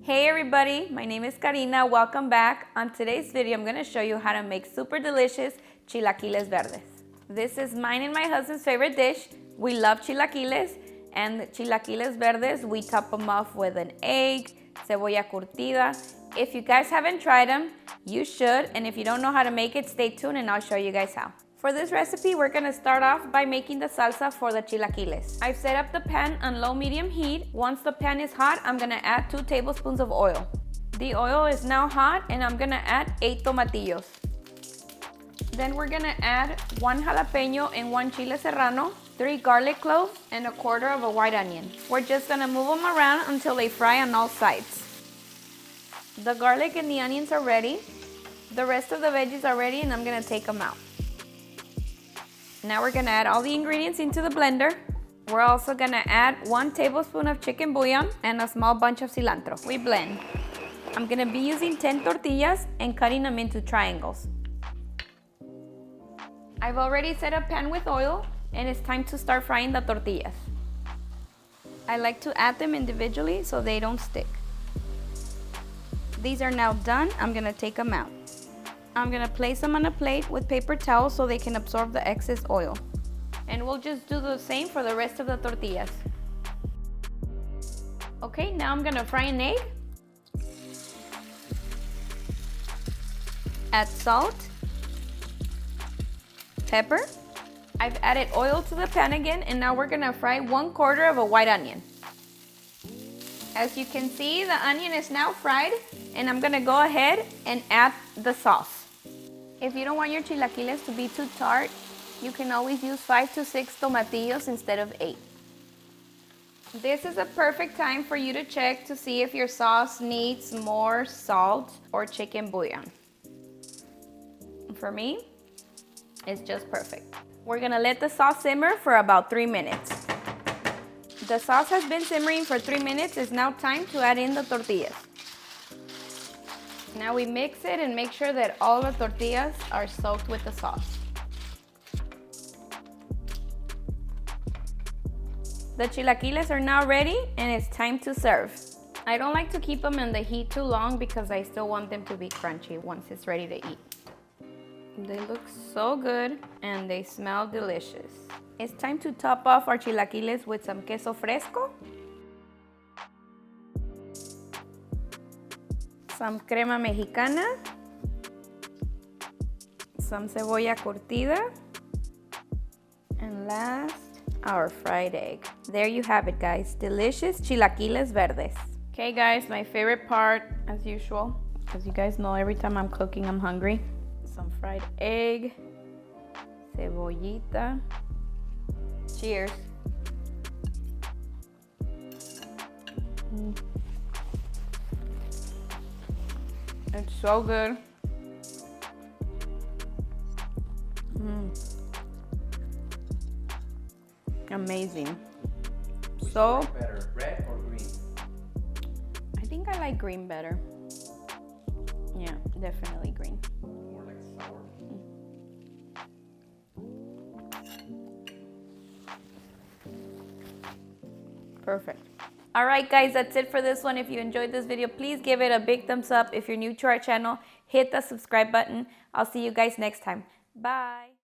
Hey everybody, my name is Karina. Welcome back. On today's video, I'm going to show you how to make super delicious Chilaquiles Verdes. This is mine and my husband's favorite dish. We love chilaquiles, and Chilaquiles Verdes, we top them off with an egg, cebolla curtida. If you guys haven't tried them, you should, and if you don't know how to make it, stay tuned and I'll show you guys how. For this recipe, we're gonna start off by making the salsa for the chilaquiles. I've set up the pan on low-medium heat. Once the pan is hot, I'm gonna add 2 tablespoons of oil. The oil is now hot and I'm gonna add 8 tomatillos. Then we're gonna add 1 jalapeño and 1 chile serrano, 3 garlic cloves, and 1/4 of a white onion. We're just gonna move them around until they fry on all sides. The garlic and the onions are ready. The rest of the veggies are ready and I'm gonna take them out. Now we're gonna add all the ingredients into the blender. We're also gonna add 1 tablespoon of chicken bouillon and a small bunch of cilantro. We blend. I'm gonna be using 10 tortillas and cutting them into triangles. I've already set a pan with oil and it's time to start frying the tortillas. I like to add them individually so they don't stick. These are now done. I'm gonna take them out. I'm gonna place them on a plate with paper towels so they can absorb the excess oil. And we'll just do the same for the rest of the tortillas. Okay, now I'm gonna fry an egg. Add salt, pepper. I've added oil to the pan again, and now we're gonna fry 1/4 of a white onion. As you can see, the onion is now fried, and I'm gonna go ahead and add the sauce. If you don't want your chilaquiles to be too tart, you can always use 5 to 6 tomatillos instead of 8. This is a perfect time for you to check to see if your sauce needs more salt or chicken bouillon. For me, it's just perfect. We're gonna let the sauce simmer for about 3 minutes. The sauce has been simmering for 3 minutes. It's now time to add in the tortillas. Now we mix it and make sure that all the tortillas are soaked with the sauce. The chilaquiles are now ready and it's time to serve. I don't like to keep them in the heat too long because I still want them to be crunchy once it's ready to eat. They look so good and they smell delicious. It's time to top off our chilaquiles with some queso fresco, some crema mexicana, some cebolla curtida, and last, our fried egg. There you have it, guys. Delicious chilaquiles verdes. Okay, guys, my favorite part, as usual, because you guys know every time I'm cooking, I'm hungry. Some fried egg, cebollita. Cheers. It's so good. Amazing. So better, red or green? I think I like green better. Yeah, definitely green. More like sour. Perfect. All right, guys, that's it for this one. If you enjoyed this video, please give it a big thumbs up. If you're new to our channel, hit the subscribe button. I'll see you guys next time. Bye.